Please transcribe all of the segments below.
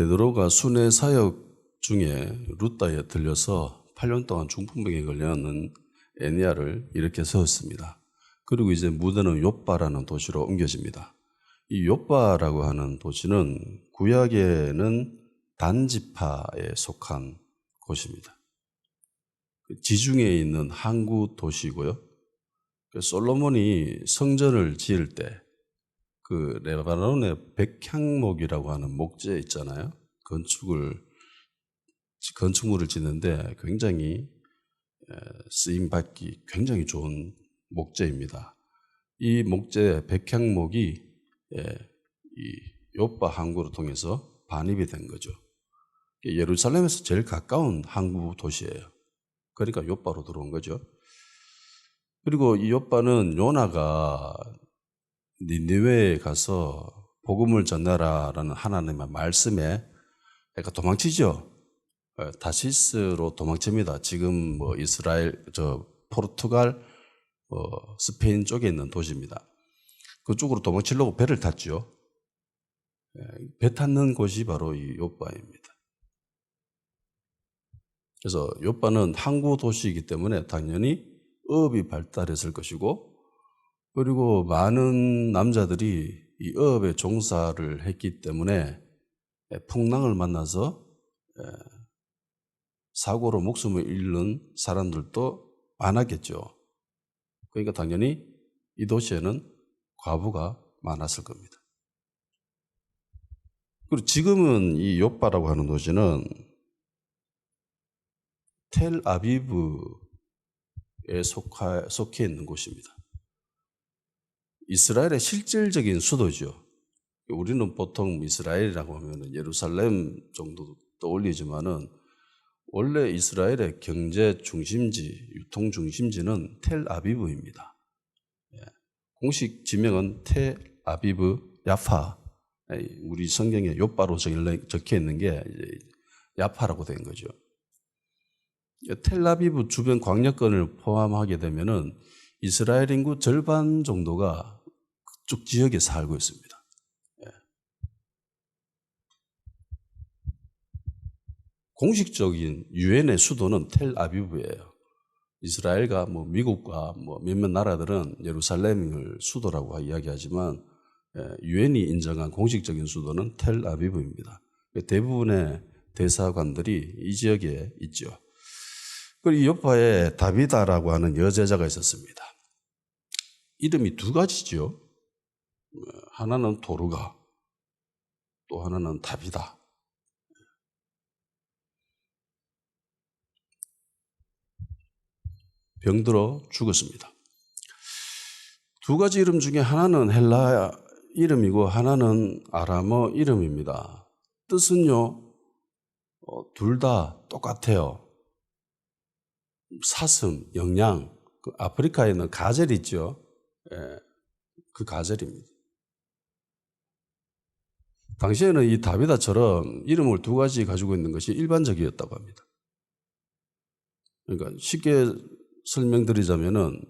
베드로가 순회 사역 중에 루다에 들려서 8년 동안 중풍병에 걸려있는 에니야를 이렇게 세웠습니다. 그리고 이제 무대는 욥바라는 도시로 옮겨집니다. 이 욥바라고 하는 도시는 구약에는 단지파에 속한 곳입니다. 지중해에 있는 항구 도시고요. 솔로몬이 성전을 지을 때 그 레바논의 백향목이라고 하는 목재 있잖아요. 건축물을 짓는데 굉장히 쓰임받기 굉장히 좋은 목재입니다. 이 목재 백향목이 이 욥바 항구를 통해서 반입이 된 거죠. 예루살렘에서 제일 가까운 항구 도시예요. 그러니까 욥바로 들어온 거죠. 그리고 이 욥바는 요나가 니느웨에 가서 복음을 전하라라는 하나님의 말씀에 그러니까 도망치죠. 다시스로 도망칩니다. 지금 뭐 이스라엘, 포르투갈, 스페인 쪽에 있는 도시입니다. 그쪽으로 도망치려고 배를 탔죠. 배 탔는 곳이 바로 이 욥바입니다. 그래서 욥바는 항구 도시이기 때문에 당연히 어업이 발달했을 것이고, 그리고 많은 남자들이 이 어업에 종사를 했기 때문에 풍랑을 만나서 사고로 목숨을 잃는 사람들도 많았겠죠. 그러니까 당연히 이 도시에는 과부가 많았을 겁니다. 그리고 지금은 이 욥바라고 하는 도시는 텔아비브에 속해 있는 곳입니다. 이스라엘의 실질적인 수도죠. 우리는 보통 이스라엘이라고 하면 예루살렘 정도 떠올리지만은 원래 이스라엘의 경제 중심지, 유통 중심지는 텔아비브입니다. 공식 지명은 텔아비브 야파. 우리 성경에 욥바로 적혀 있는 게 야파라고 된 거죠. 텔아비브 주변 광야권을 포함하게 되면은 이스라엘 인구 절반 정도가 그쪽 지역에 살고 있습니다. 공식적인 유엔의 수도는 텔아비브예요. 이스라엘과 미국과 몇몇 나라들은 예루살렘을 수도라고 이야기하지만 유엔이 인정한 공식적인 수도는 텔아비브입니다. 대부분의 대사관들이 이 지역에 있죠. 그리고 이 욥바에 다비다라고 하는 여제자가 있었습니다. 이름이 두 가지죠. 하나는 도르가, 또 하나는 다비다. 병들어 죽었습니다. 두 가지 이름 중에 하나는 헬라 이름이고 하나는 아람어 이름입니다. 뜻은요, 둘 다 똑같아요. 사슴, 영양, 아프리카에 있는 가젤 있죠. 그 가젤입니다. 당시에는 이 다비다처럼 이름을 두 가지 가지고 있는 것이 일반적이었다고 합니다. 그러니까 쉽게 설명드리자면은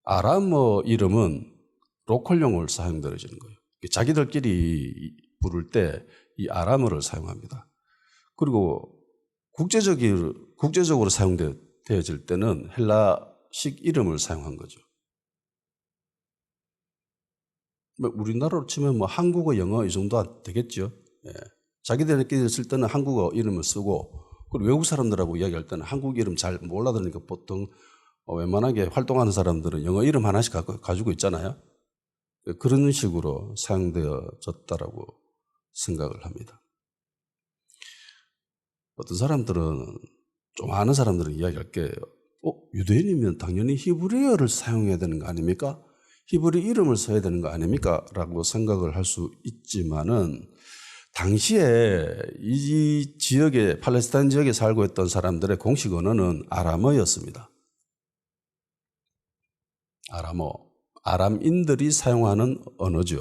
아람어 이름은 로컬용어를 사용되어지는 거예요. 자기들끼리 부를 때 이 아람어를 사용합니다. 그리고 국제적으로 사용되어질 때는 헬라식 이름을 사용한 거죠. 우리나라로 치면 한국어, 영어 이 정도 되겠죠. 자기들끼리 쓸 때는 한국어 이름을 쓰고, 그리고 외국 사람들하고 이야기할 때는 한국 이름 잘 몰라들으니까 보통 웬만하게 활동하는 사람들은 영어 이름 하나씩 가지고 있잖아요. 그런 식으로 사용되어졌다라고 생각을 합니다. 어떤 사람들은, 좀 아는 사람들은 이야기할 게, 유대인이면 당연히 히브리어를 사용해야 되는 거 아닙니까? 히브리 이름을 써야 되는 거 아닙니까? 라고 생각을 할 수 있지만은, 당시에 이 지역에, 팔레스타인 지역에 살고 있던 사람들의 공식 언어는 아람어였습니다. 아람어. 아람인들이 사용하는 언어죠.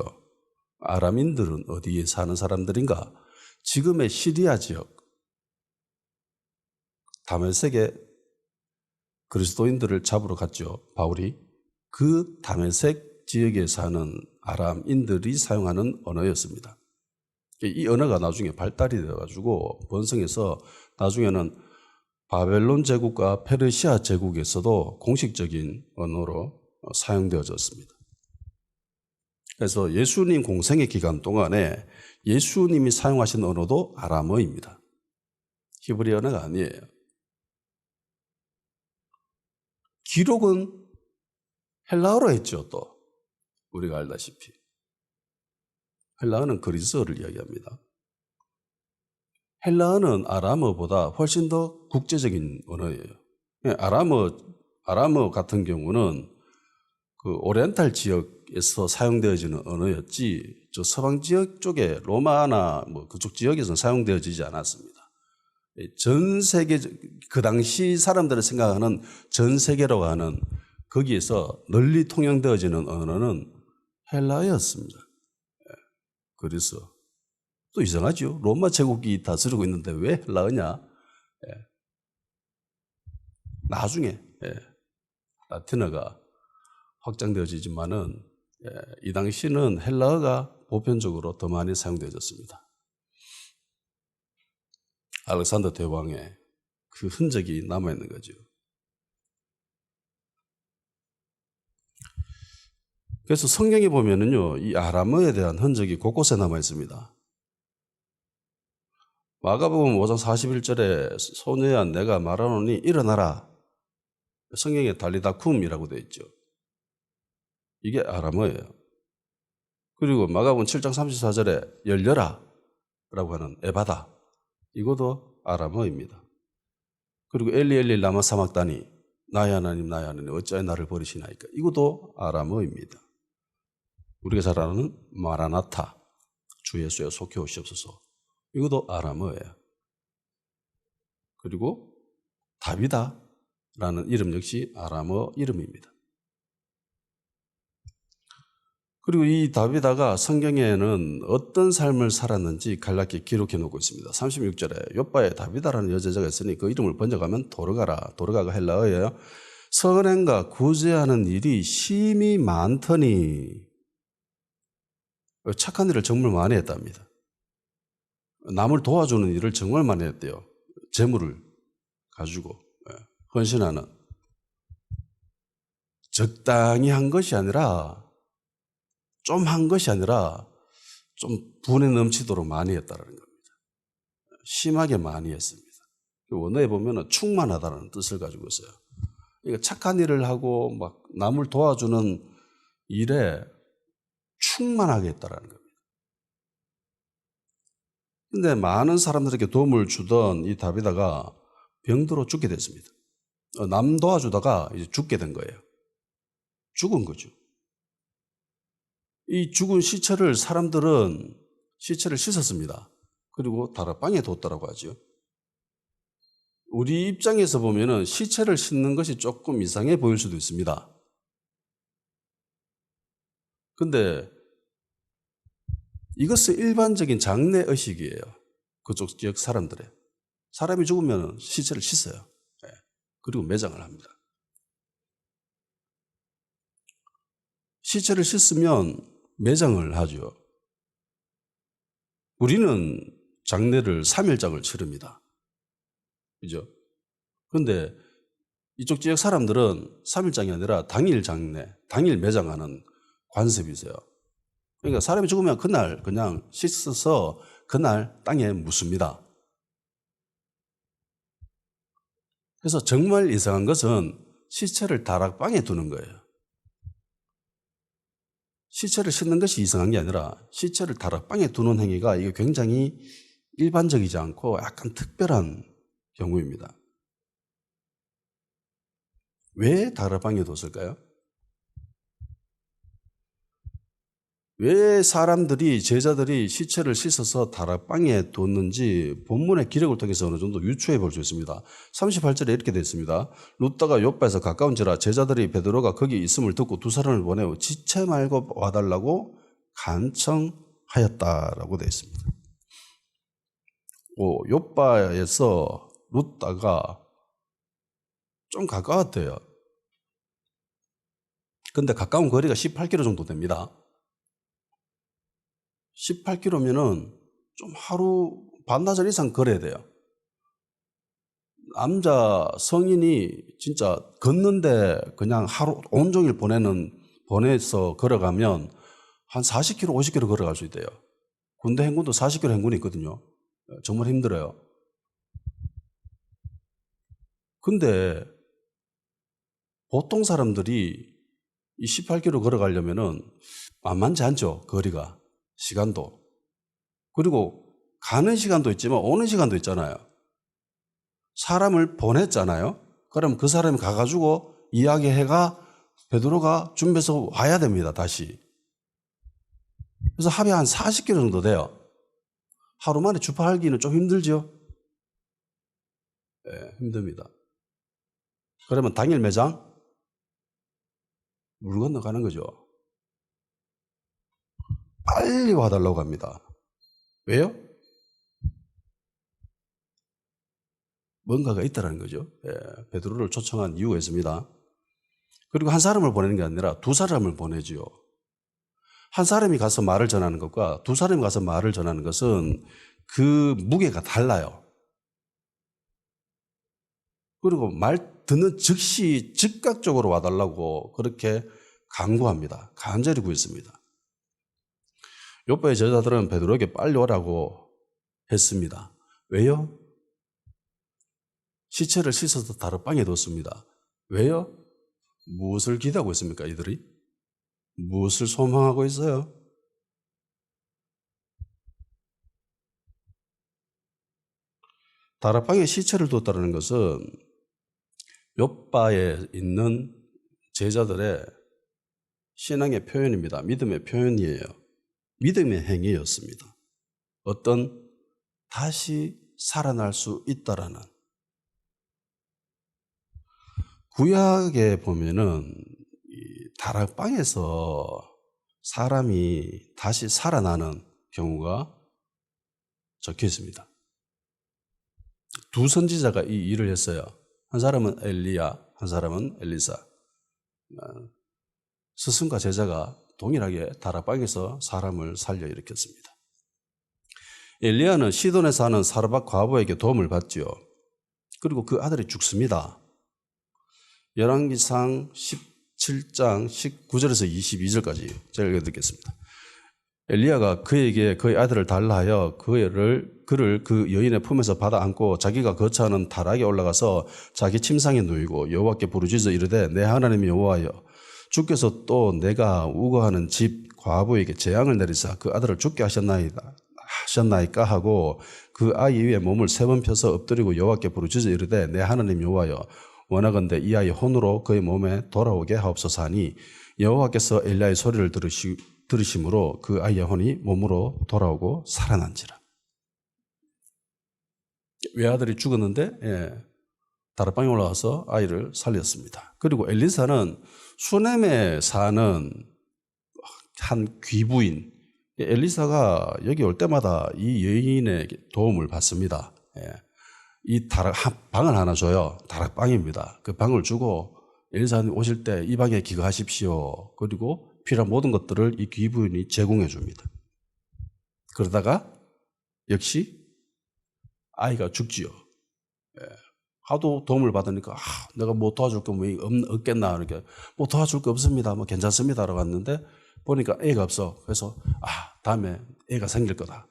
아람인들은 어디에 사는 사람들인가? 지금의 시리아 지역, 다메섹에 그리스도인들을 잡으러 갔죠, 바울이. 그 다메섹 지역에 사는 아람인들이 사용하는 언어였습니다. 이 언어가 나중에 발달이 되어가지고 번성해서 나중에는 바벨론 제국과 페르시아 제국에서도 공식적인 언어로 사용되어졌습니다. 그래서 예수님 공생의 기간 동안에 예수님이 사용하신 언어도 아람어입니다. 히브리 언어가 아니에요. 기록은 헬라어로 했죠. 또 우리가 알다시피 헬라어는 그리스어를 이야기합니다. 헬라어는 아람어보다 훨씬 더 국제적인 언어예요. 아람어 같은 경우는 그 오리엔탈 지역에서 사용되어지는 언어였지, 저 서방 지역 쪽에 로마나 뭐 그쪽 지역에서는 사용되어지지 않았습니다. 전 세계, 그 당시 사람들이 생각하는 전 세계라고 하는 거기에서 널리 통용되어지는 언어는 헬라어였습니다. 그래서 또 이상하죠. 로마 제국이 다스리고 있는데 왜 헬라어냐? 나중에 라틴어가 확장되어지지만은 이 당시는 헬라어가 보편적으로 더 많이 사용되어졌습니다. 알렉산더 대왕의 그 흔적이 남아있는 거죠. 그래서 성경에 보면은요, 이 아람어에 대한 흔적이 곳곳에 남아있습니다. 마가복음 5장 41절에 소녀야 내가 말하노니 일어나라. 성경에 달리다쿰이라고 되어 있죠. 이게 아람어예요. 그리고 마가복음 7장 34절에 열려라 라고 하는 에바다. 이것도 아람어입니다. 그리고 엘리 엘리 라마 사막다니 나의 하나님 나의 하나님 어찌하여 나를 버리시나이까. 이것도 아람어입니다. 우리가 잘 아는 마라나타 주 예수여 속히 오시옵소서. 이것도 아람어예요. 그리고 다비다라는 이름 역시 아람어 이름입니다. 그리고 이 다비다가 성경에는 어떤 삶을 살았는지 간략히 기록해 놓고 있습니다. 36절에 욥바에 다비다라는 여자가 있으니 그 이름을 번역하면 도르가라. 도르가가 헬라어예요. 선행과 구제하는 일이 심히 많더니 착한 일을 정말 많이 했답니다. 남을 도와주는 일을 정말 많이 했대요. 재물을 가지고 헌신하는. 적당히 한 것이 아니라 좀 한 것이 아니라 좀 분에 넘치도록 많이 했다는 겁니다. 심하게 많이 했습니다. 원어에 보면 충만하다는 뜻을 가지고 있어요. 그러니까 착한 일을 하고 막 남을 도와주는 일에 충만하게 했다는 겁니다. 근데 많은 사람들에게 도움을 주던 이 다비다가 병들어 죽게 됐습니다. 남 도와주다가 이제 죽게 된 거예요. 죽은 거죠. 이 죽은 시체를 사람들은 시체를 씻었습니다. 그리고 다락방에 뒀다라고 하죠. 우리 입장에서 보면은 시체를 씻는 것이 조금 이상해 보일 수도 있습니다. 근데 이것은 일반적인 장례 의식이에요. 그쪽 지역 사람들의. 사람이 죽으면 시체를 씻어요. 그리고 매장을 합니다. 시체를 씻으면 매장을 하죠. 우리는 장례를 3일장을 치릅니다. 그죠? 그런데 이쪽 지역 사람들은 3일장이 아니라 당일 장례, 당일 매장하는 관습이 있어요. 그러니까 사람이 죽으면 그날 그냥 씻어서 그날 땅에 묻습니다. 그래서 정말 이상한 것은 시체를 다락방에 두는 거예요. 시체를 씻는 것이 이상한 게 아니라 시체를 다락방에 두는 행위가 이게 굉장히 일반적이지 않고 약간 특별한 경우입니다. 왜 다락방에 뒀을까요? 왜 사람들이, 제자들이 시체를 씻어서 다락방에 뒀는지 본문의 기록을 통해서 어느 정도 유추해 볼 수 있습니다. 38절에 이렇게 되어 있습니다. 룻다가 욥바에서 가까운지라 제자들이 베드로가 거기 있음을 듣고 두 사람을 보내어 지체 말고 와달라고 간청하였다라고 되어 있습니다. 욥바에서 룻다가 좀 가까웠대요. 근데 가까운 거리가 18km 정도 됩니다. 18km면은 좀 하루 반나절 이상 걸어야 돼요. 남자 성인이 진짜 걷는데 그냥 하루 온종일 보내서 걸어가면 한 40km, 50km 걸어갈 수 있대요. 군대 행군도 40km 행군이 있거든요. 정말 힘들어요. 근데 보통 사람들이 이 18km 걸어가려면은 만만치 않죠. 거리가, 시간도. 그리고 가는 시간도 있지만 오는 시간도 있잖아요. 사람을 보냈잖아요. 그럼 그 사람이 가가지고 이야기해가 베드로가 준비해서 와야 됩니다. 다시. 그래서 합이 한 40km 정도 돼요. 하루 만에 주파하기는 좀 힘들죠? 네, 힘듭니다. 그러면 당일 매장? 물 건너가는 거죠. 빨리 와달라고 합니다. 왜요? 뭔가가 있다는 거죠. 예, 베드로를 초청한 이유가 있습니다. 그리고 한 사람을 보내는 게 아니라 두 사람을 보내지요. 한 사람이 가서 말을 전하는 것과 두 사람이 가서 말을 전하는 것은 그 무게가 달라요. 그리고 말 듣는 즉시 즉각적으로 와달라고 그렇게 강구합니다. 간절히 구했습니다. 요빠의 제자들은 베드로에게 빨리 오라고 했습니다. 왜요? 시체를 씻어서 다락방에 뒀습니다. 왜요? 무엇을 기대하고 있습니까, 이들이? 무엇을 소망하고 있어요? 다락방에 시체를 뒀다는 것은 요빠에 있는 제자들의 신앙의 표현입니다. 믿음의 표현이에요. 믿음의 행위였습니다. 어떤 다시 살아날 수 있다라는. 구약에 보면은 다락방에서 사람이 다시 살아나는 경우가 적혀 있습니다. 두 선지자가 이 일을 했어요. 한 사람은 엘리야, 한 사람은 엘리사. 스승과 제자가 동일하게 다락방에서 사람을 살려 일으켰습니다. 엘리야는 시돈에 사는 사르밧 과부에게 도움을 받지요. 그리고 그 아들이 죽습니다. 열왕기상 17장 19절에서 22절까지 제가 읽어드리겠습니다. 엘리야가 그에게 그의 아들을 달라 하여 그를 그 여인의 품에서 받아 안고 자기가 거처하는 다락에 올라가서 자기 침상에 누이고 여호와께 부르짖어 이르되 내 하나님 여호와여 주께서 또 내가 우거하는 집 과부에게 재앙을 내리사 그 아들을 죽게 하셨나이까 하고 그 아이 위에 몸을 3번 펴서 엎드리고 여호와께 부르짖어 이르되 내 하나님 여호와여 원하건대 이 아이 혼으로 그의 몸에 돌아오게 하옵소서 하니 여호와께서 엘리야의 소리를 들으심으로 그 아이의 혼이 몸으로 돌아오고 살아난지라. 외아들이 죽었는데 다락방에 올라와서 아이를 살렸습니다. 그리고 엘리사는 수넴에 사는 한 귀부인, 엘리사가 여기 올 때마다 이 여인의 도움을 받습니다. 이 방을 하나 줘요. 다락방입니다. 그 방을 주고 엘리사님 오실 때 이 방에 기거하십시오. 그리고 필요한 모든 것들을 이 귀부인이 제공해 줍니다. 그러다가 역시 아이가 죽지요. 하도 도움을 받으니까 내가 뭐 도와줄 거 뭐 없겠나 그러니까 뭐 도와줄 거 없습니다. 뭐 괜찮습니다라고 했는데 보니까 애가 없어. 그래서 다음에 애가 생길 거다.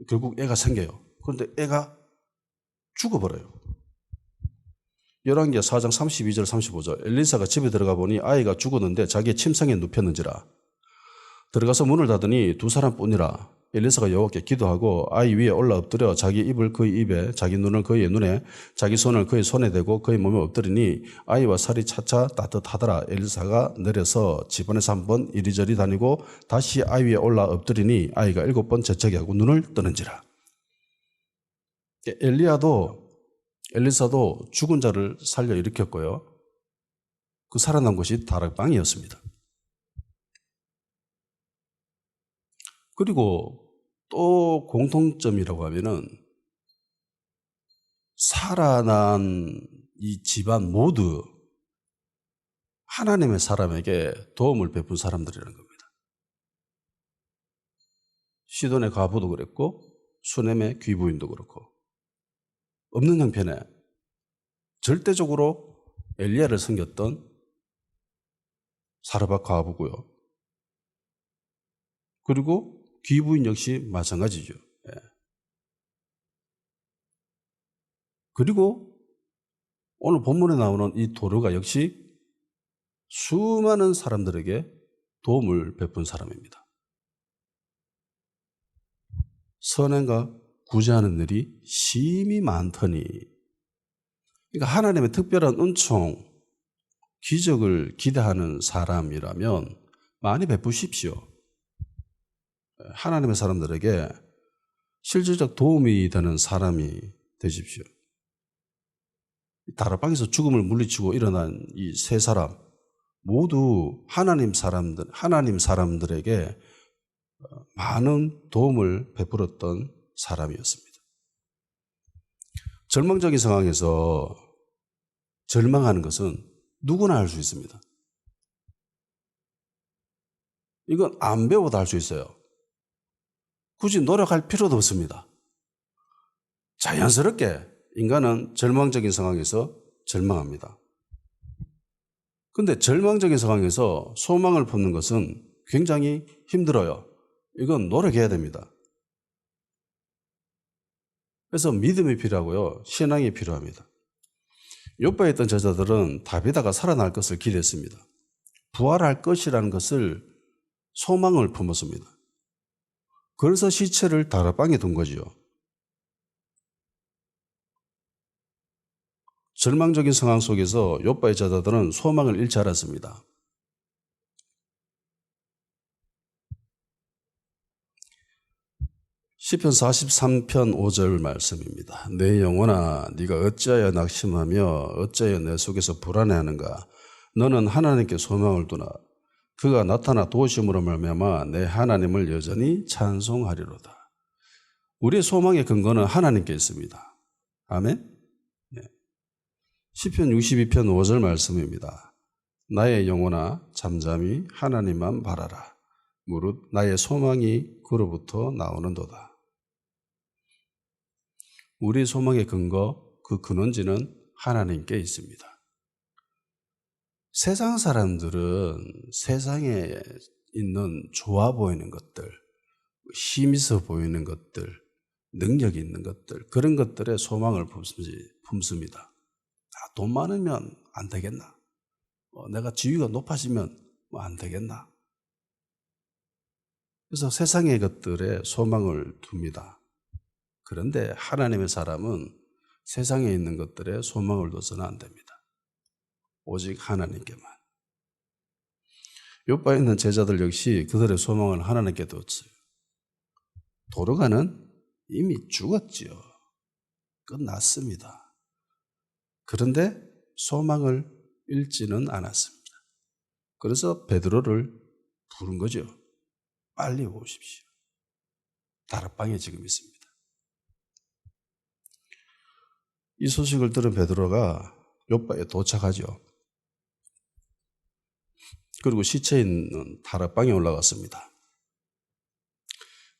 결국 애가 생겨요. 그런데 애가 죽어버려요. 열왕기하 4장 32절 35절 엘리사가 집에 들어가 보니 아이가 죽었는데 자기의 침상에 눕혔는지라. 들어가서 문을 닫으니 두 사람뿐이라. 엘리사가 여호와께 기도하고 아이 위에 올라 엎드려 자기 입을 그의 입에 자기 눈을 그의 눈에 자기 손을 그의 손에 대고 그의 몸에 엎드리니 아이와 살이 차차 따뜻하더라. 엘리사가 내려서 집안에서 한번 이리저리 다니고 다시 아이 위에 올라 엎드리니 아이가 7번 재채기 하고 눈을 뜨는지라. 엘리사도 죽은 자를 살려 일으켰고요. 그 살아난 곳이 다락방이었습니다. 그리고 또 공통점이라고 하면은 살아난 이 집안 모두 하나님의 사람에게 도움을 베푼 사람들이라는 겁니다. 시돈의 과부도 그랬고 수넴의 귀부인도 그렇고 없는 형편에 절대적으로 엘리야를 섬겼던 사르밧 과부고요. 그리고 귀부인 역시 마찬가지죠. 예. 그리고 오늘 본문에 나오는 이 도르가 역시 수많은 사람들에게 도움을 베푼 사람입니다. 선행과 구제하는 일이 심히 많더니, 그러니까 하나님의 특별한 은총, 기적을 기대하는 사람이라면 많이 베푸십시오. 하나님의 사람들에게 실질적 도움이 되는 사람이 되십시오. 다락방에서 죽음을 물리치고 일어난 이 세 사람 모두 하나님 사람들에게 많은 도움을 베풀었던 사람이었습니다. 절망적인 상황에서 절망하는 것은 누구나 할 수 있습니다. 이건 안 배워도 할 수 있어요. 굳이 노력할 필요도 없습니다. 자연스럽게 인간은 절망적인 상황에서 절망합니다. 그런데 절망적인 상황에서 소망을 품는 것은 굉장히 힘들어요. 이건 노력해야 됩니다. 그래서 믿음이 필요하고요. 신앙이 필요합니다. 욥바에 있던 제자들은 다비다가 살아날 것을 기대했습니다. 부활할 것이라는 것을 소망을 품었습니다. 그래서 시체를 다락방에 둔 거지요. 절망적인 상황 속에서 욥바의 제자들은 소망을 잃지 않았습니다. 시편 43편 5절 말씀입니다. 내 영혼아 네가 어찌하여 낙심하며 어찌하여 내 속에서 불안해하는가. 너는 하나님께 소망을 두나. 그가 나타나 도우심으로 말미암아 내 하나님을 여전히 찬송하리로다. 우리의 소망의 근거는 하나님께 있습니다. 아멘. 네. 시편 62편 5절 말씀입니다. 나의 영혼아 잠잠히 하나님만 바라라. 무릇 나의 소망이 그로부터 나오는도다. 우리 소망의 근거, 그 근원지는 하나님께 있습니다. 세상 사람들은 세상에 있는 좋아 보이는 것들, 힘 있어 보이는 것들, 능력이 있는 것들, 그런 것들에 소망을 품습니다. 돈 많으면 안 되겠나? 내가 지위가 높아지면 안 되겠나? 그래서 세상의 것들에 소망을 둡니다. 그런데 하나님의 사람은 세상에 있는 것들에 소망을 둬서는 안 됩니다. 오직 하나님께만. 욥바에 있는 제자들 역시 그들의 소망을 하나님께 뒀어요. 도르가는 이미 죽었지요. 끝났습니다. 그런데 소망을 잃지는 않았습니다. 그래서 베드로를 부른 거죠. 빨리 오십시오. 다락방에 지금 있습니다. 이 소식을 들은 베드로가 욥바에 도착하죠. 그리고 시체 있는 다락방에 올라갔습니다.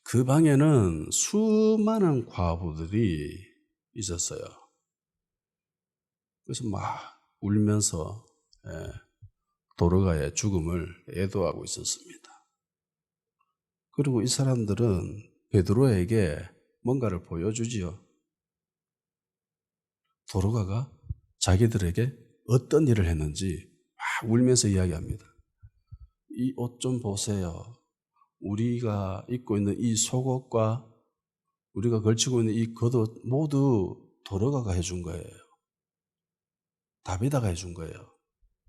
그 방에는 수많은 과부들이 있었어요. 그래서 막 울면서 도르가의 죽음을 애도하고 있었습니다. 그리고 이 사람들은 베드로에게 뭔가를 보여주지요. 도르가가 자기들에게 어떤 일을 했는지 막 울면서 이야기합니다. 이 옷 좀 보세요. 우리가 입고 있는 이 속옷과 우리가 걸치고 있는 이 겉옷 모두 도르가가 해준 거예요. 다비다가 해준 거예요.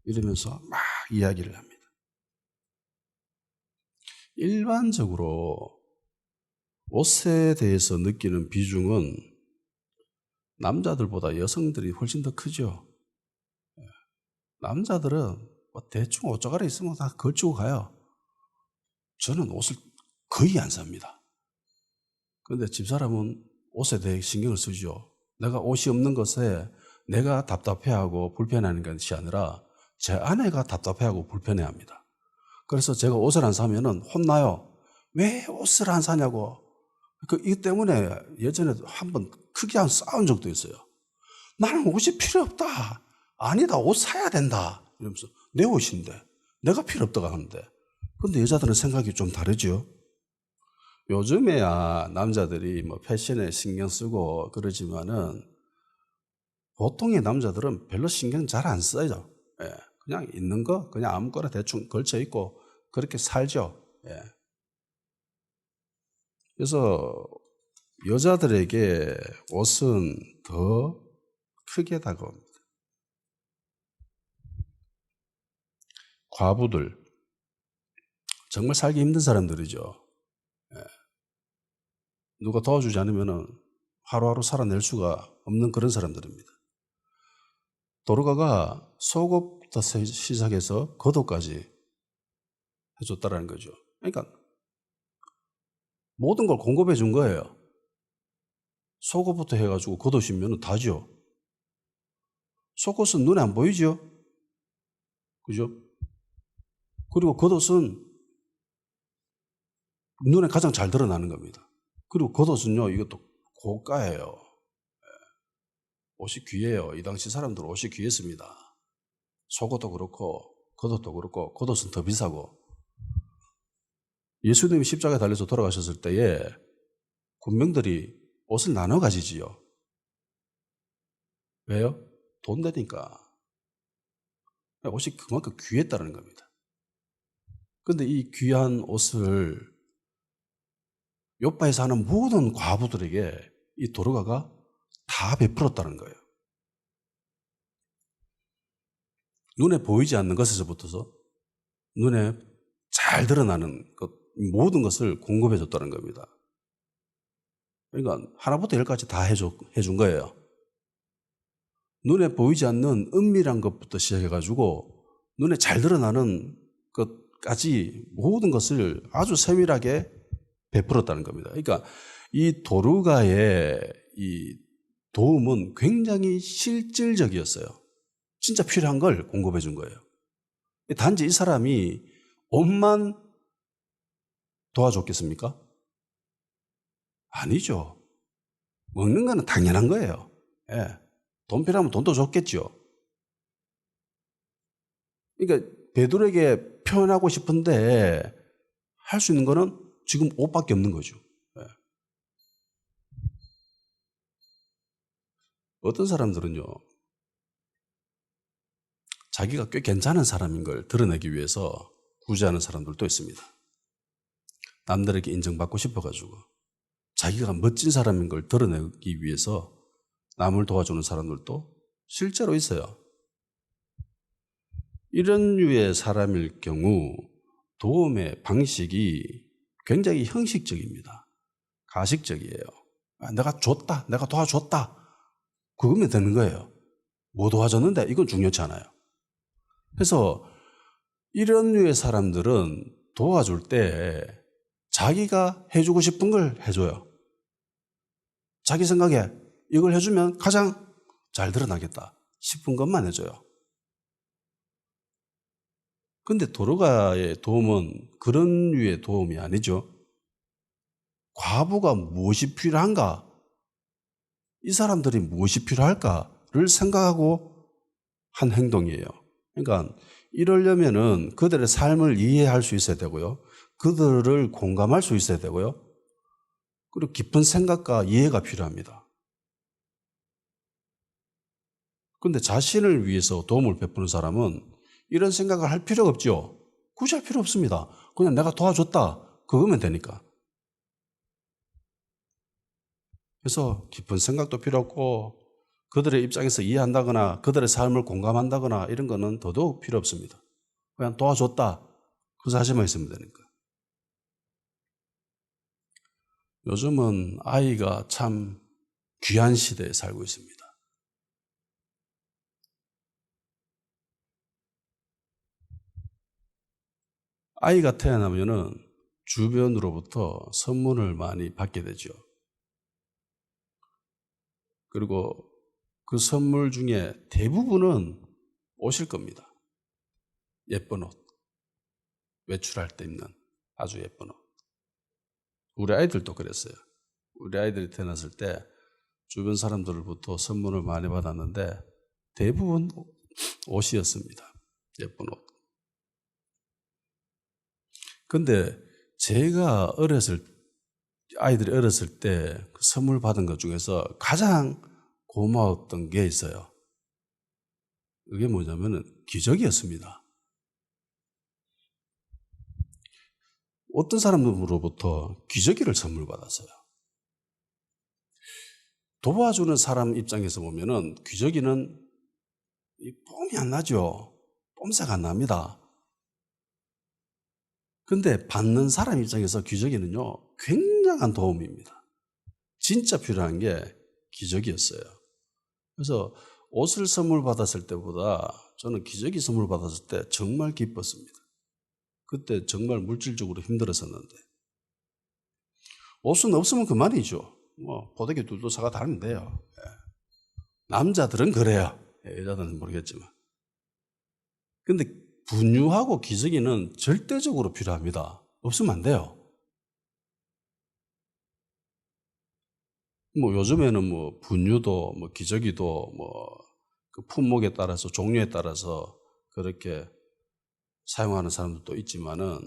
이러면서 막 이야기를 합니다. 일반적으로 옷에 대해서 느끼는 비중은 남자들보다 여성들이 훨씬 더 크죠. 남자들은 대충 옷자갈이 있으면 다 걸치고 가요. 저는 옷을 거의 안 삽니다. 그런데 집사람은 옷에 대해 신경을 쓰죠. 내가 옷이 없는 것에 내가 답답해하고 불편해하는 것이 아니라 제 아내가 답답해하고 불편해합니다. 그래서 제가 옷을 안 사면은 혼나요. 왜 옷을 안 사냐고. 이 때문에 예전에 한번 크게 싸운 적도 있어요. 나는 옷이 필요 없다. 아니다, 옷 사야 된다. 이러면서 내 옷인데 내가 필요 없다고 하는데. 근데 여자들은 생각이 좀 다르죠. 요즘에야 남자들이 뭐 패션에 신경 쓰고 그러지만은 보통의 남자들은 별로 신경 잘 안 써요. 예, 그냥 있는 거 그냥 아무거나 대충 걸쳐 입고 그렇게 살죠. 예. 그래서 여자들에게 옷은 더 크게 다가옵니다. 과부들, 정말 살기 힘든 사람들이죠. 예. 누가 도와주지 않으면 하루하루 살아낼 수가 없는 그런 사람들입니다. 도르가가 속옷부터 시작해서 겉옷까지 해줬다라는 거죠. 그러니까 모든 걸 공급해 준 거예요. 속옷부터 해가지고 겉옷이면 다죠. 속옷은 눈에 안 보이죠? 그죠? 그리고 겉옷은 눈에 가장 잘 드러나는 겁니다. 그리고 겉옷은요, 이것도 고가예요. 옷이 귀해요. 이 당시 사람들 옷이 귀했습니다. 속옷도 그렇고 겉옷도 그렇고 겉옷은 더 비싸고. 예수님이 십자가에 달려서 돌아가셨을 때에 군병들이 옷을 나눠 가지지요. 왜요? 돈 되니까. 옷이 그만큼 귀했다는 겁니다. 그런데 이 귀한 옷을 요바에 사는 모든 과부들에게 이 도르가가 다 베풀었다는 거예요. 눈에 보이지 않는 것에서부터서 눈에 잘 드러나는 것, 모든 것을 공급해 줬다는 겁니다. 그러니까 하나부터 열까지 다 해준 거예요. 눈에 보이지 않는 은밀한 것부터 시작해가지고 눈에 잘 드러나는 것까지 모든 것을 아주 세밀하게 베풀었다는 겁니다. 그러니까 이 도르가의 이 도움은 굉장히 실질적이었어요. 진짜 필요한 걸 공급해 준 거예요. 단지 이 사람이 옷만 도와줬겠습니까? 아니죠. 먹는 거는 당연한 거예요. 예. 돈 필요하면 돈도 줬겠죠. 그러니까 베드로에게 표현하고 싶은데 할 수 있는 거는 지금 옷밖에 없는 거죠. 예. 어떤 사람들은요, 자기가 꽤 괜찮은 사람인 걸 드러내기 위해서 구제하는 사람들도 있습니다. 남들에게 인정받고 싶어가지고 자기가 멋진 사람인 걸 드러내기 위해서 남을 도와주는 사람들도 실제로 있어요. 이런 류의 사람일 경우 도움의 방식이 굉장히 형식적입니다. 가식적이에요. 내가 줬다, 내가 도와줬다, 그거면 되는 거예요. 뭐 도와줬는데 이건 중요치 않아요. 그래서 이런 류의 사람들은 도와줄 때 자기가 해주고 싶은 걸 해줘요. 자기 생각에 이걸 해주면 가장 잘 드러나겠다 싶은 것만 해줘요. 근데 도르가의 도움은 그런 류의 도움이 아니죠. 과부가 무엇이 필요한가? 이 사람들이 무엇이 필요할까를 생각하고 한 행동이에요. 그러니까 이러려면은 그들의 삶을 이해할 수 있어야 되고요. 그들을 공감할 수 있어야 되고요. 그리고 깊은 생각과 이해가 필요합니다. 그런데 자신을 위해서 도움을 베푸는 사람은 이런 생각을 할 필요가 없죠. 굳이 할 필요 없습니다. 그냥 내가 도와줬다, 그거면 되니까. 그래서 깊은 생각도 필요 없고 그들의 입장에서 이해한다거나 그들의 삶을 공감한다거나 이런 거는 더더욱 필요 없습니다. 그냥 도와줬다, 그 사실만 있으면 되니까. 요즘은 아이가 참 귀한 시대에 살고 있습니다. 아이가 태어나면은 주변으로부터 선물을 많이 받게 되죠. 그리고 그 선물 중에 대부분은 옷일 겁니다. 예쁜 옷. 외출할 때 입는 아주 예쁜 옷. 우리 아이들도 그랬어요. 우리 아이들이 태어났을 때 주변 사람들로부터 선물을 많이 받았는데 대부분 옷이었습니다. 예쁜 옷. 근데 제가 아이들이 어렸을 때 그 선물 받은 것 중에서 가장 고마웠던 게 있어요. 그게 뭐냐면은 기저귀였습니다. 어떤 사람으로부터 기저귀를 선물 받았어요. 도와주는 사람 입장에서 보면은 기저귀는 뽐이 안 나죠. 뽐새가 안 납니다. 근데 받는 사람 입장에서 기저귀는요, 굉장한 도움입니다. 진짜 필요한 게 기저귀였어요. 그래서 옷을 선물 받았을 때보다 저는 기저귀 선물 받았을 때 정말 기뻤습니다. 그때 정말 물질적으로 힘들었었는데. 옷은 없으면 그만이죠. 포대기 둘도 사가 다니면 돼요. 남자들은 그래요. 여자들은 모르겠지만. 근데 분유하고 기저귀는 절대적으로 필요합니다. 없으면 안 돼요. 요즘에는 분유도 기저귀도 그 품목에 따라서 종류에 따라서 그렇게 사용하는 사람들도 있지만은,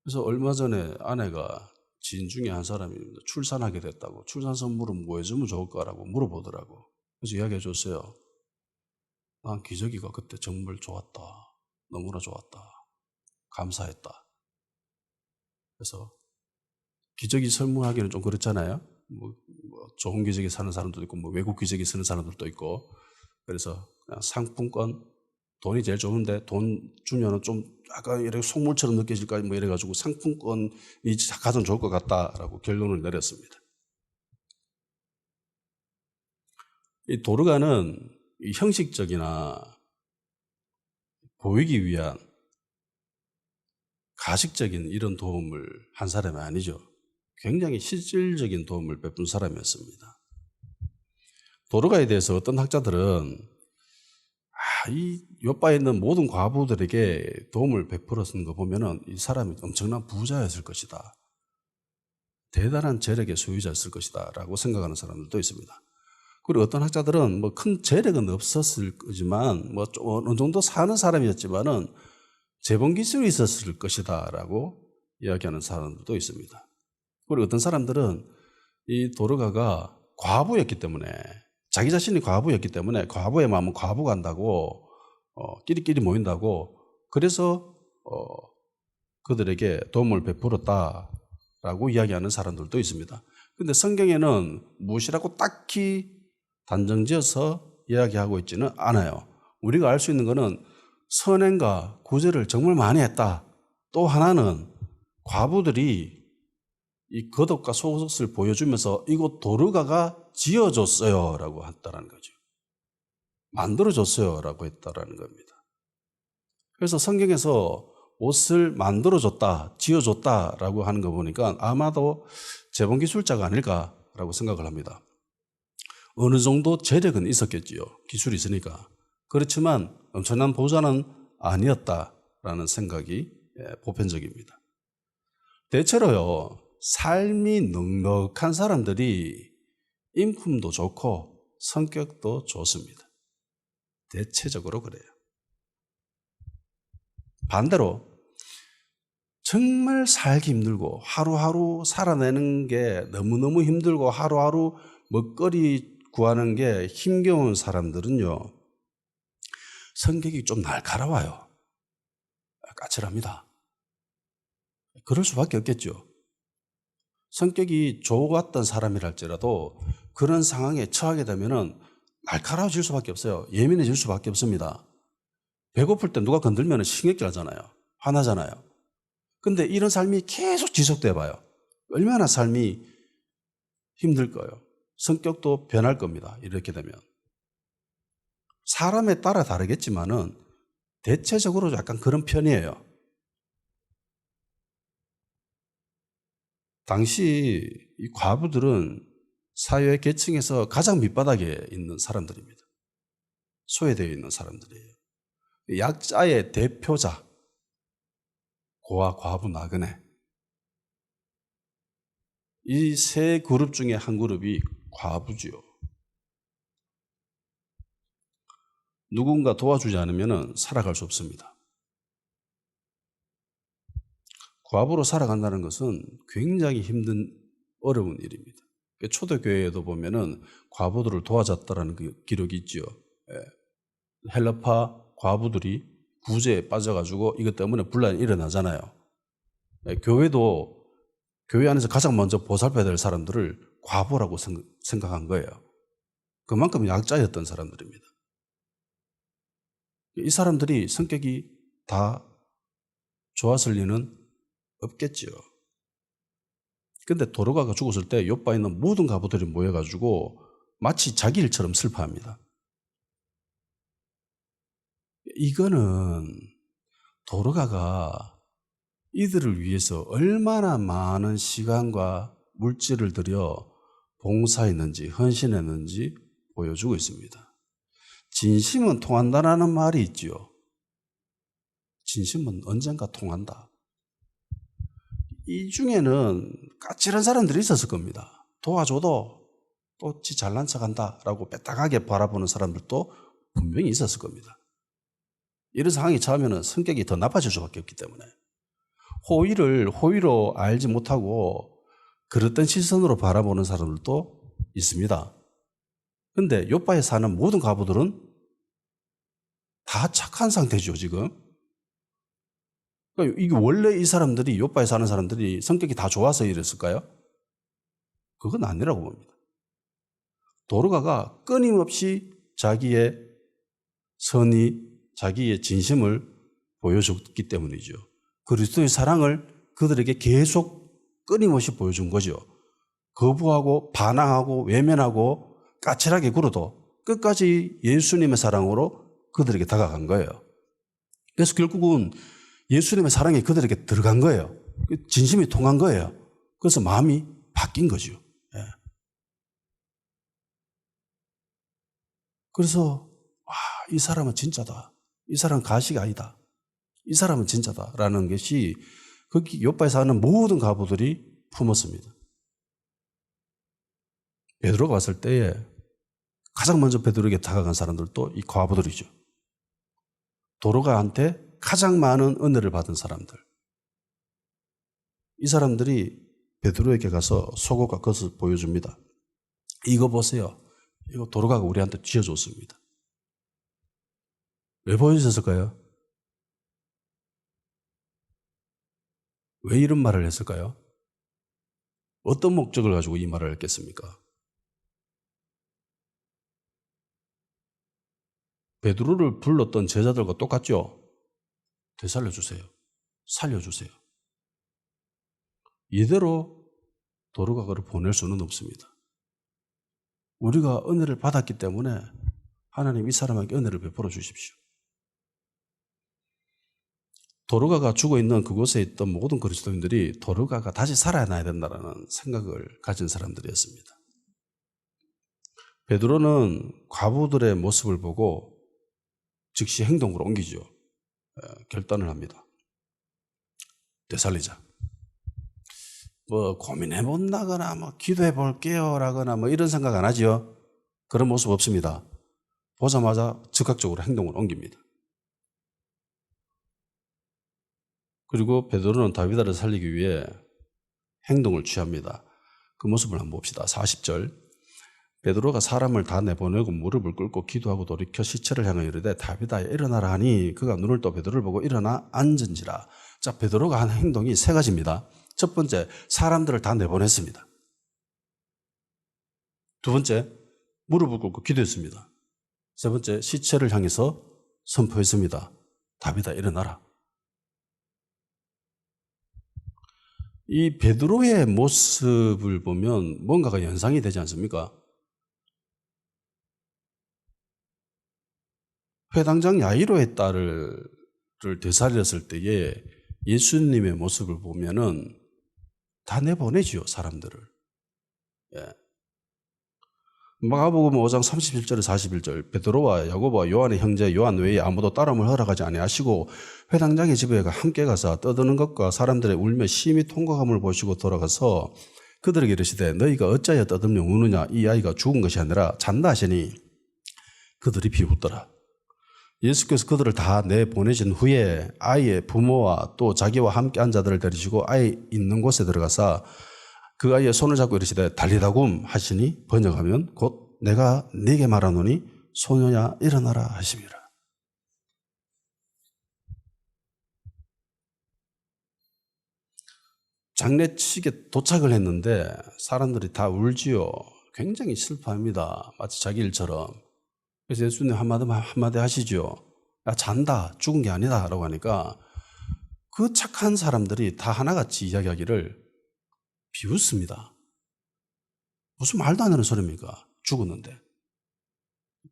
그래서 얼마 전에 아내가 지인 중에 한 사람이 출산하게 됐다고, 출산 선물은 뭐 해주면 좋을까라고 물어보더라고. 그래서 이야기해 줬어요. 난 기저귀가 그때 정말 좋았다. 너무나 좋았다. 감사했다. 그래서 기저귀 선물하기는 좀 그렇잖아요. 좋은 기저귀 사는 사람도 있고, 외국 기저귀 쓰는 사람들도 있고. 그래서 그냥 상품권, 돈이 제일 좋은데 돈 주면은 좀 약간 이렇게 속물처럼 느껴질까 이래가지고 상품권이 가장 좋을 것 같다라고 결론을 내렸습니다. 이 도르가는 이 형식적이나 보이기 위한 가식적인 이런 도움을 한 사람이 아니죠. 굉장히 실질적인 도움을 베푼 사람이었습니다. 도르가에 대해서 어떤 학자들은 이 요바에 있는 모든 과부들에게 도움을 베풀었는 거 보면은 이 사람이 엄청난 부자였을 것이다. 대단한 재력의 소유자였을 것이다 라고 생각하는 사람들도 있습니다. 그리고 어떤 학자들은 큰 재력은 없었을 거지만 좀 어느 정도 사는 사람이었지만은 재본 기술이 있었을 것이다 라고 이야기하는 사람들도 있습니다. 그리고 어떤 사람들은 이 도르가가 과부였기 때문에, 자기 자신이 과부였기 때문에 과부의 마음은 과부가 한다고 끼리끼리 모인다고, 그래서 그들에게 도움을 베풀었다라고 이야기하는 사람들도 있습니다. 근데 성경에는 무엇이라고 딱히 단정지어서 이야기하고 있지는 않아요. 우리가 알 수 있는 것은 선행과 구제를 정말 많이 했다. 또 하나는 과부들이 이 겉옷과 속옷을 보여주면서 이거 도르가가 지어줬어요 라고 했다는 거죠. 만들어줬어요 라고 했다는 겁니다. 그래서 성경에서 옷을 만들어줬다, 지어줬다라고 하는 거 보니까 아마도 재본기술자가 아닐까라고 생각을 합니다. 어느 정도 재력은 있었겠지요. 기술이 있으니까. 그렇지만 엄청난 보자는 아니었다라는 생각이 보편적입니다. 대체로요, 삶이 넉넉한 사람들이 인품도 좋고 성격도 좋습니다. 대체적으로 그래요. 반대로 정말 살기 힘들고 하루하루 살아내는 게 너무너무 힘들고 하루하루 먹거리 구하는 게 힘겨운 사람들은요, 성격이 좀 날카로워요. 까칠합니다. 그럴 수밖에 없겠죠. 성격이 좋았던 사람이랄지라도 그런 상황에 처하게 되면은 날카로워질 수밖에 없어요. 예민해질 수밖에 없습니다. 배고플 때 누가 건들면 신경질 나잖아요. 화나잖아요. 근데 이런 삶이 계속 지속돼 봐요. 얼마나 삶이 힘들 거예요. 성격도 변할 겁니다. 이렇게 되면. 사람에 따라 다르겠지만은 대체적으로 약간 그런 편이에요. 당시 이 과부들은 사회 계층에서 가장 밑바닥에 있는 사람들입니다. 소외되어 있는 사람들이에요. 약자의 대표자, 고아, 과부, 나그네. 이 세 그룹 중에 한 그룹이 과부지요. 누군가 도와주지 않으면 살아갈 수 없습니다. 과부로 살아간다는 것은 굉장히 힘든 어려운 일입니다. 초대교회에도 보면은 과부들을 도와줬다라는 그 기록이 있죠. 헬라파 과부들이 구제에 빠져가지고 이것 때문에 분란이 일어나잖아요. 교회도 교회 안에서 가장 먼저 보살펴야 될 사람들을 과부라고 생각한 거예요. 그만큼 약자였던 사람들입니다. 이 사람들이 성격이 다 좋았을 리는 없겠죠. 근데 도로가가 죽었을 때 욥바에 있는 모든 과부들이 모여가지고 마치 자기 일처럼 슬퍼합니다. 이거는 도로가가 이들을 위해서 얼마나 많은 시간과 물질을 들여 봉사했는지 헌신했는지 보여주고 있습니다. 진심은 통한다라는 말이 있지요. 진심은 언젠가 통한다. 이 중에는 까칠한 사람들이 있었을 겁니다. 도와줘도 또 지 잘난 척한다라고 빼딱하게 바라보는 사람들도 분명히 있었을 겁니다. 이런 상황이 처하면 성격이 더 나빠질 수밖에 없기 때문에 호의를 호의로 알지 못하고 그릇된 시선으로 바라보는 사람들도 있습니다. 그런데 욥바에 사는 모든 과부들은 다 착한 상태죠, 지금. 그러니까 이게 원래 이 사람들이 욥바에 사는 사람들이 성격이 다 좋아서 이랬을까요? 그건 아니라고 봅니다. 도르가가 끊임없이 자기의 선의, 자기의 진심을 보여줬기 때문이죠. 그리스도의 사랑을 그들에게 계속 끊임없이 보여준 거죠. 거부하고 반항하고 외면하고 까칠하게 굴어도 끝까지 예수님의 사랑으로 그들에게 다가간 거예요. 그래서 결국은 예수님의 사랑이 그들에게 들어간 거예요. 진심이 통한 거예요. 그래서 마음이 바뀐 거죠. 그래서 이 사람은 진짜다. 이 사람은 가시가 아니다. 이 사람은 진짜다라는 것이 거기 욥바에 사는 모든 과부들이 품었습니다. 베드로가 왔을 때에 가장 먼저 베드로에게 다가간 사람들도 이 과부들이죠. 도로가한테 가장 많은 은혜를 받은 사람들. 이 사람들이 베드로에게 가서 속옷과 겉을 보여줍니다. 이거 보세요. 이거 도로가가 우리한테 쥐어줬습니다. 왜 보여주셨을까요? 왜 이런 말을 했을까요? 어떤 목적을 가지고 이 말을 했겠습니까? 베드로를 불렀던 제자들과 똑같죠? 되살려주세요. 살려주세요. 이대로 도르가를 보낼 수는 없습니다. 우리가 은혜를 받았기 때문에 하나님 이 사람에게 은혜를 베풀어 주십시오. 도르가가 죽어있는 그곳에 있던 모든 그리스도인들이 도르가가 다시 살아나야 된다는 생각을 가진 사람들이었습니다. 베드로는 과부들의 모습을 보고 즉시 행동으로 옮기죠. 결단을 합니다. 되살리자. 고민해본다거나 기도해볼게요 라거나 이런 생각 안 하죠. 그런 모습 없습니다. 보자마자 즉각적으로 행동을 옮깁니다. 그리고 베드로는 다비다를 살리기 위해 행동을 취합니다. 그 모습을 한번 봅시다. 40절. 베드로가 사람을 다 내보내고 무릎을 꿇고 기도하고 돌이켜 시체를 향하여 이르되 다비다야 일어나라 하니 그가 눈을 떠 베드로를 보고 일어나 앉은지라. 자, 베드로가 한 행동이 세 가지입니다. 첫 번째, 사람들을 다 내보냈습니다. 두 번째, 무릎을 꿇고 기도했습니다. 세 번째, 시체를 향해서 선포했습니다. 다비다 일어나라. 이 베드로의 모습을 보면 뭔가가 연상이 되지 않습니까? 회당장 야이로의 딸을 되살렸을 때에 예수님의 모습을 보면은 다 내보내지요, 사람들을. 마가복음 5장 37절에 41절 베드로와 야고보와 요한의 형제 요한 외에 아무도 따름을 허락하지 아니하시고 회당장의 집에 함께 가서 떠드는 것과 사람들의 울며 심히 통곡함을 보시고 돌아가서 그들에게 이르시되 너희가 어찌하여 떠들며 우느냐 이 아이가 죽은 것이 아니라 잔다 하시니 그들이 비웃더라. 예수께서 그들을 다 내보내신 후에 아이의 부모와 또 자기와 함께 한 자들을 데리시고 아이 있는 곳에 들어가서 그 아이의 손을 잡고 이르시되 달리다굼 하시니 번역하면 곧 내가 네게 말하노니 소녀야 일어나라 하심이라. 장례식에 도착을 했는데 사람들이 다 울지요. 굉장히 슬퍼합니다. 마치 자기 일처럼. 그래서 예수님 한마디 하시죠. 야, 잔다. 죽은 게 아니다. 라고 하니까 그 착한 사람들이 다 하나같이 이야기하기를 비웃습니다. 무슨 말도 안 되는 소리입니까? 죽었는데.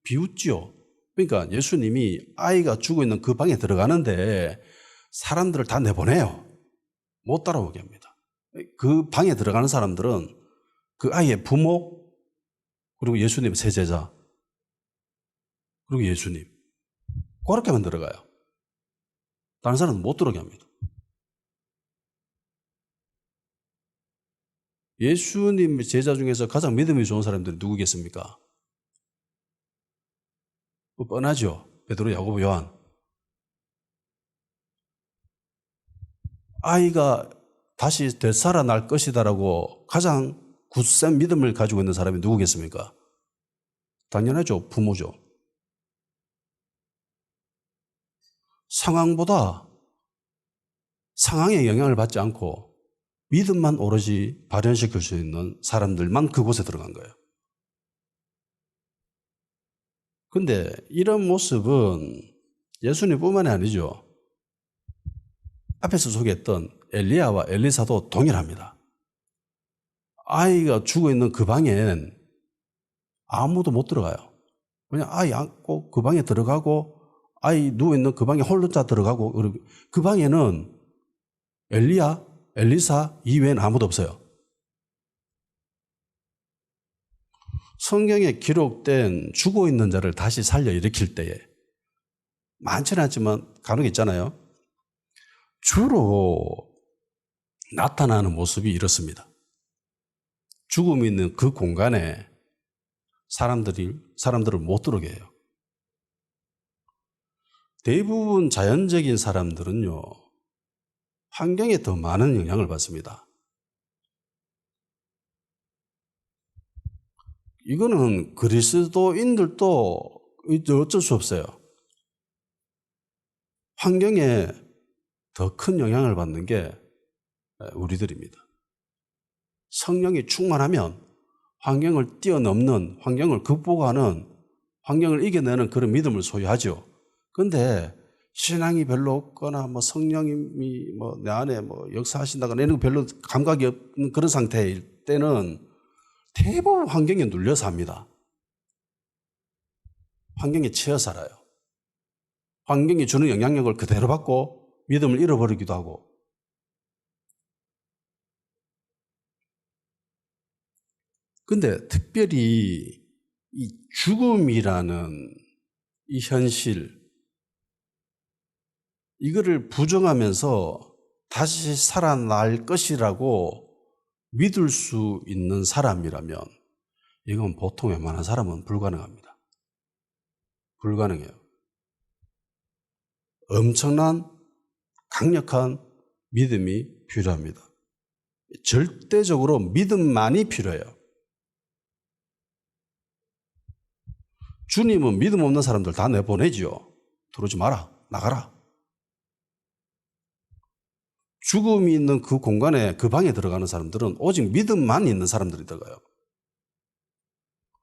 비웃지요. 그러니까 예수님이 아이가 죽어 있는 그 방에 들어가는데 사람들을 다 내보내요. 못 따라오게 합니다. 그 방에 들어가는 사람들은 그 아이의 부모, 그리고 예수님의 세 제자, 그리고 예수님. 그렇게만 들어가요. 다른 사람은 못 들어오게 합니다. 예수님의 제자 중에서 가장 믿음이 좋은 사람들이 누구겠습니까? 뻔하죠. 베드로, 야고보, 요한. 아이가 다시 되살아날 것이다라고 가장 굳센 믿음을 가지고 있는 사람이 누구겠습니까? 당연하죠. 부모죠. 상황보다 상황에 영향을 받지 않고 믿음만 오로지 발현시킬 수 있는 사람들만 그곳에 들어간 거예요. 근데 이런 모습은 예수님뿐만이 아니죠. 앞에서 소개했던 엘리야와 엘리사도 동일합니다. 아이가 죽어있는 그 방엔 아무도 못 들어가요. 그냥 아이 안고 그 방에 들어가고 아이 누워있는 그 방에 홀로자 들어가고 그 방에는 엘리야, 엘리사 이외엔 아무도 없어요. 성경에 기록된 죽어있는 자를 다시 살려 일으킬 때에 많지는 않지만 간혹 있잖아요. 주로 나타나는 모습이 이렇습니다. 죽음이 있는 그 공간에 사람들을 못 들어오게 해요. 대부분 자연적인 사람들은요, 환경에 더 많은 영향을 받습니다. 이거는 그리스도인들도 어쩔 수 없어요. 환경에 더 큰 영향을 받는 게 우리들입니다. 성령이 충만하면 환경을 뛰어넘는, 환경을 극복하는, 환경을 이겨내는 그런 믿음을 소유하죠. 그런데 신앙이 별로 없거나 성령님이 내 안에 역사하신다거나 이런 거 별로 감각이 없는 그런 상태일 때는 대부분 환경에 눌려서 합니다. 환경에 치여 살아요. 환경이 주는 영향력을 그대로 받고 믿음을 잃어버리기도 하고. 근데 특별히 이 죽음이라는 이 현실, 이거를 부정하면서 다시 살아날 것이라고 믿을 수 있는 사람이라면 이건 보통 웬만한 사람은 불가능합니다. 불가능해요. 엄청난 강력한 믿음이 필요합니다. 절대적으로 믿음만이 필요해요. 주님은 믿음 없는 사람들 다 내보내지요. 들어오지 마라. 나가라. 죽음이 있는 그 공간에, 그 방에 들어가는 사람들은 오직 믿음만 있는 사람들이 들어가요.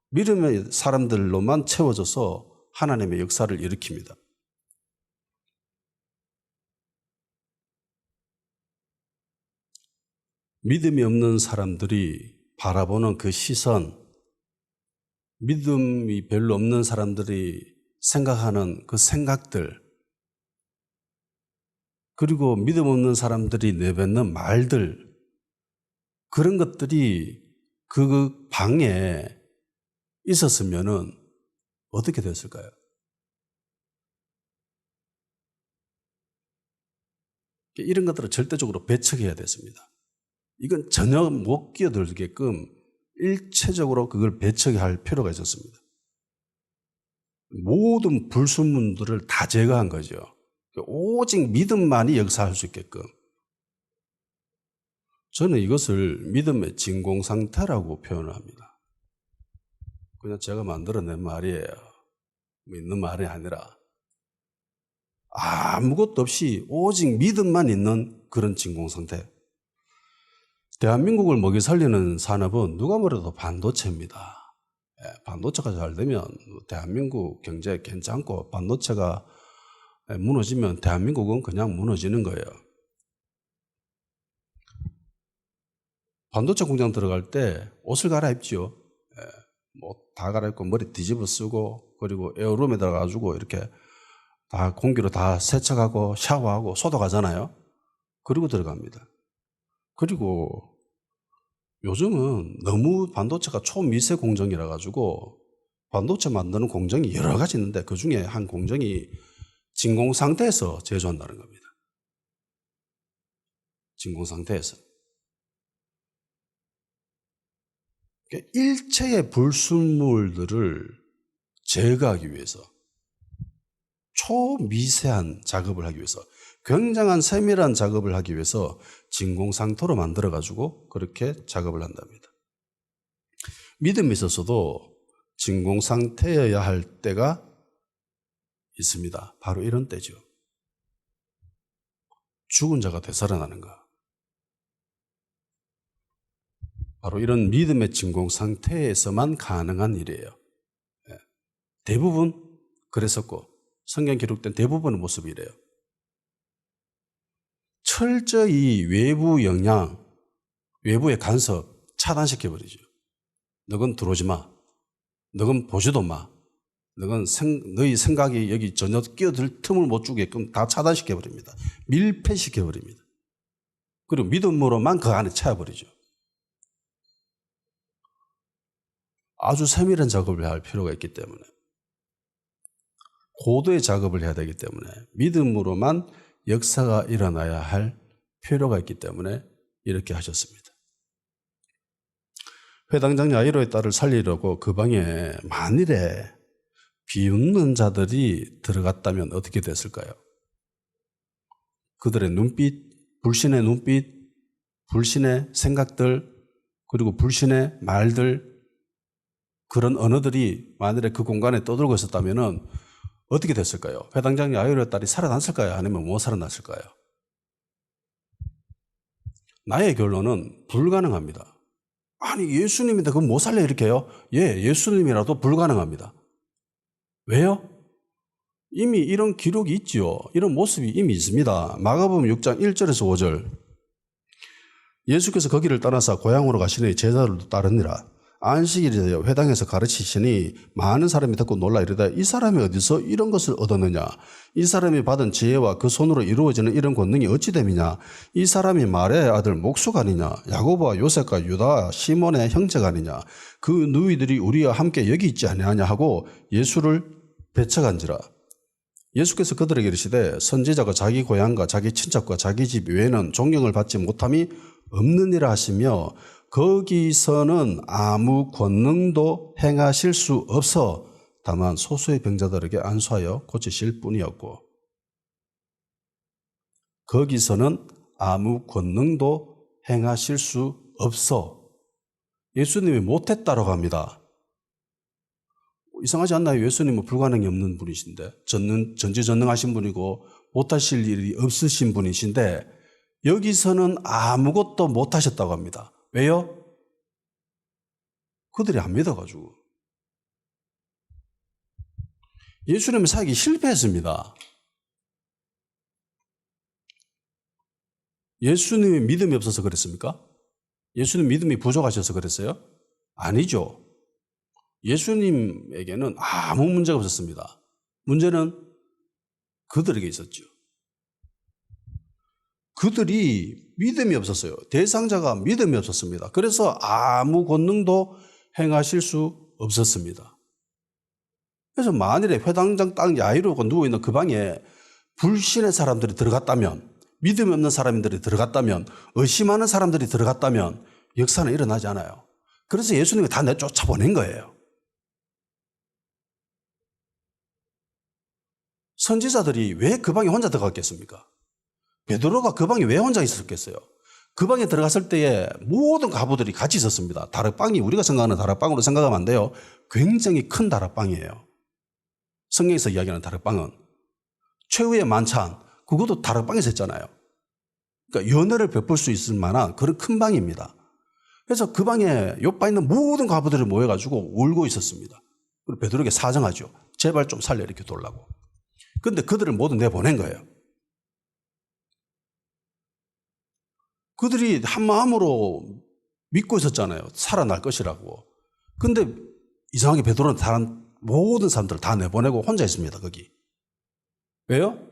믿음의 사람들로만 채워져서 하나님의 역사를 일으킵니다. 믿음이 없는 사람들이 바라보는 그 시선, 믿음이 별로 없는 사람들이 생각하는 그 생각들, 그리고 믿음 없는 사람들이 내뱉는 말들, 그런 것들이 그 방에 있었으면은 어떻게 됐을까요? 이런 것들을 절대적으로 배척해야 됐습니다. 이건 전혀 못 끼어들게끔 일체적으로 그걸 배척할 필요가 있었습니다. 모든 불순물들을 다 제거한 거죠. 오직 믿음만이 역사할 수 있게끔. 저는 이것을 믿음의 진공상태라고 표현을 합니다. 그냥 제가 만들어낸 말이에요. 있는 말이 아니라 아무것도 없이 오직 믿음만 있는 그런 진공상태. 대한민국을 먹여 살리는 산업은 누가 뭐래도 반도체입니다. 반도체가 잘 되면 대한민국 경제 괜찮고 반도체가 무너지면 대한민국은 그냥 무너지는 거예요. 반도체 공장 들어갈 때 옷을 갈아입지요. 뭐 다 갈아입고 머리 뒤집어 쓰고 그리고 에어룸에 들어가가지고 이렇게 다 공기로 다 세척하고 샤워하고 소독하잖아요. 그리고 들어갑니다. 그리고 요즘은 너무 반도체가 초미세 공정이라 가지고 반도체 만드는 공정이 여러 가지 있는데 그중에 한 공정이 진공 상태에서 제조한다는 겁니다. 진공 상태에서. 일체의 불순물들을 제거하기 위해서 초미세한 작업을 하기 위해서 굉장한 세밀한 작업을 하기 위해서 진공 상태로 만들어 가지고 그렇게 작업을 한답니다. 믿음에 있어서도 진공 상태여야 할 때가 있습니다. 바로 이런 때죠. 죽은 자가 되살아나는 것. 바로 이런 믿음의 진공 상태에서만 가능한 일이에요. 대부분 그랬었고 성경 기록된 대부분의 모습이 이래요. 철저히 외부 영향, 외부의 간섭 차단시켜버리죠. 너건 들어오지 마. 너건 보지도 마. 너건 너희 생각이 여기 전혀 끼어들 틈을 못 주게끔 다 차단시켜버립니다. 밀폐시켜버립니다. 그리고 믿음으로만 그 안에 차버리죠. 아주 세밀한 작업을 할 필요가 있기 때문에 고도의 작업을 해야 되기 때문에 믿음으로만 역사가 일어나야 할 필요가 있기 때문에 이렇게 하셨습니다. 회당장 야이로의 딸을 살리려고 그 방에 만일에 비웃는 자들이 들어갔다면 어떻게 됐을까요? 그들의 눈빛, 불신의 눈빛, 불신의 생각들, 그리고 불신의 말들, 그런 언어들이 만일에 그 공간에 떠들고 있었다면 어떻게 됐을까요? 회당장 야이로의 딸이 살아났을까요? 아니면 못 살아났을까요? 나의 결론은 불가능합니다. 아니 예수님인데 그건 못 살려 이렇게 해요? 예, 예수님이라도 불가능합니다. 왜요? 이미 이런 기록이 있지요. 이런 모습이 이미 있습니다. 마가복음 6장 1절에서 5절. 예수께서 거기를 떠나서 고향으로 가시니 제자들도 따르니라. 안식일에 회당에서 가르치시니 많은 사람이 듣고 놀라 이르되 이 사람이 어디서 이런 것을 얻었느냐? 이 사람이 받은 지혜와 그 손으로 이루어지는 이런 권능이 어찌 됨이냐? 이 사람이 마리아의 아들 목수가 아니냐? 야고보와 요셉과 유다와 시몬의 형제가 아니냐? 그 누이들이 우리와 함께 여기 있지 아니하냐 하고 예수를 배척한지라. 예수께서 그들에게 이르시되 선지자가 자기 고향과 자기 친척과 자기 집 외에는 존경을 받지 못함이 없느니라 하시며 거기서는 아무 권능도 행하실 수 없어 다만 소수의 병자들에게 안수하여 고치실 뿐이었고 거기서는 아무 권능도 행하실 수 없어. 예수님이 못했다라고 합니다. 이상하지 않나요? 예수님은 불가능이 없는 분이신데 전지전능하신 분이고 못하실 일이 없으신 분이신데 여기서는 아무것도 못하셨다고 합니다. 왜요? 그들이 안 믿어가지고. 예수님의 사역이 실패했습니다. 예수님의 믿음이 없어서 그랬습니까? 예수님 믿음이 부족하셔서 그랬어요? 아니죠. 예수님에게는 아무 문제가 없었습니다. 문제는 그들에게 있었죠. 그들이 믿음이 없었어요. 대상자가 믿음이 없었습니다. 그래서 아무 권능도 행하실 수 없었습니다. 그래서 만일에 회당장 땅 야이로가 누워있는 그 방에 불신의 사람들이 들어갔다면 믿음이 없는 사람들이 들어갔다면, 의심하는 사람들이 들어갔다면 역사는 일어나지 않아요. 그래서 예수님이 다 내쫓아보낸 거예요. 선지자들이 왜 그 방에 혼자 들어갔겠습니까? 베드로가 그 방에 왜 혼자 있었겠어요? 그 방에 들어갔을 때에 모든 과부들이 같이 있었습니다. 다락방이 우리가 생각하는 다락방으로 생각하면 안 돼요. 굉장히 큰 다락방이에요. 성경에서 이야기하는 다락방은 최후의 만찬, 그것도 다락방에서 했잖아요. 그러니까 연회를 베풀 수 있을 만한 그런 큰 방입니다. 그래서 그 방에 요바 있는 모든 과부들이 모여가지고 울고 있었습니다. 그리고 베드로에게 사정하죠. 제발 좀 살려 이렇게 돌라고. 그런데 그들을 모두 내보낸 거예요. 그들이 한 마음으로 믿고 있었잖아요. 살아날 것이라고. 그런데 이상하게 베드로는 다른 모든 사람들을 다 내보내고 혼자 있습니다. 거기. 왜요?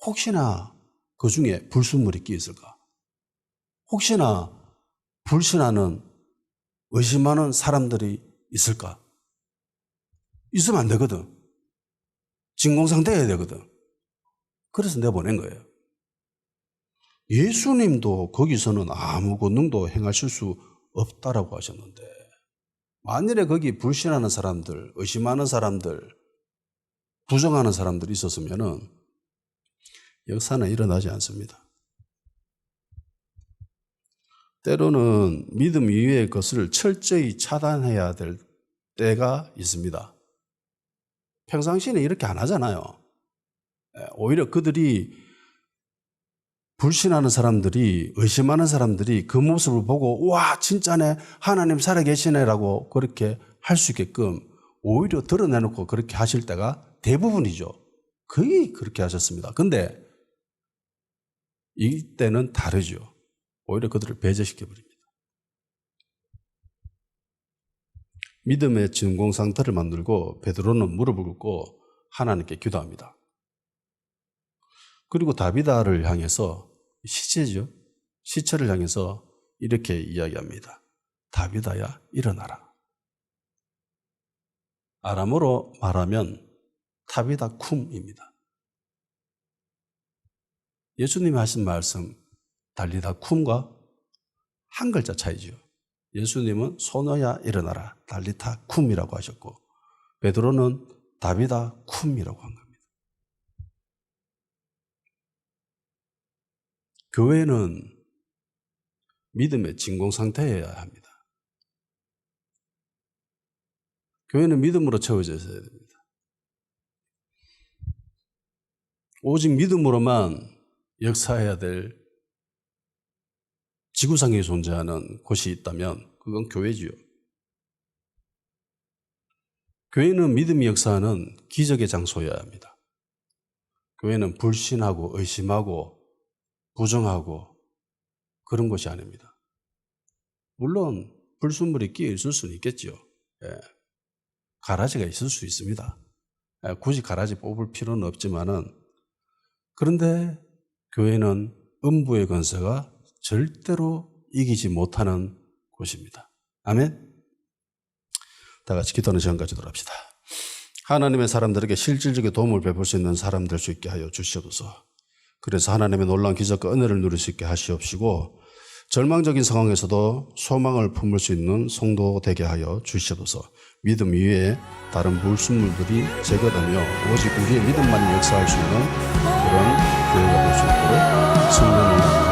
혹시나 그 중에 불순물이 끼어 있을까? 혹시나 불신하는, 의심하는 사람들이 있을까? 있으면 안 되거든. 진공상태여야 되거든. 그래서 내보낸 거예요. 예수님도 거기서는 아무 권능도 행하실 수 없다라고 하셨는데, 만일에 거기 불신하는 사람들, 의심하는 사람들, 부정하는 사람들이 있었으면은 역사는 일어나지 않습니다. 때로는 믿음 이외의 것을 철저히 차단해야 될 때가 있습니다. 평상시에는 이렇게 안 하잖아요. 오히려 그들이 불신하는 사람들이, 의심하는 사람들이 그 모습을 보고 와 진짜네, 하나님 살아계시네라고 그렇게 할 수 있게끔 오히려 드러내놓고 그렇게 하실 때가 대부분이죠. 거의 그렇게 하셨습니다. 근데 이때는 다르죠. 오히려 그들을 배제시켜버립니다. 믿음의 진공 상태를 만들고 베드로는 무릎을 꿇고 하나님께 기도합니다. 그리고 다비다를 향해서, 시체죠. 시체를 향해서 이렇게 이야기합니다. 다비다야 일어나라. 아람어로 말하면 타비다 쿰입니다. 예수님이 하신 말씀 달리다 쿰과 한 글자 차이죠. 예수님은 소녀야 일어나라 달리타 쿰이라고 하셨고, 베드로는 다비다 쿰이라고 한 겁니다. 교회는 믿음의 진공상태여야 합니다. 교회는 믿음으로 채워져 있어야 됩니다. 오직 믿음으로만 역사해야 될 지구상에 존재하는 곳이 있다면 그건 교회지요. 교회는 믿음이 역사하는 기적의 장소여야 합니다. 교회는 불신하고 의심하고 부정하고 그런 것이 아닙니다. 물론 불순물이 끼어 있을 수는 있겠죠. 가라지가 있을 수 있습니다. 굳이 가라지 뽑을 필요는 없지만은, 그런데 교회는 음부의 권세가 절대로 이기지 못하는 곳입니다. 아멘. 다 같이 기도하는 시간 가지도록 합시다. 하나님의 사람들에게 실질적인 도움을 베풀 수 있는 사람 될 수 있게 하여 주시옵소서. 그래서 하나님의 놀라운 기적과 은혜를 누릴 수 있게 하시옵시고, 절망적인 상황에서도 소망을 품을 수 있는 성도 되게 하여 주시옵소서. 믿음 위에 다른 불순물들이 제거되며 오직 우리의 믿음만이 역사할 수 있는 그런 교회가 될 수 있도록 성령을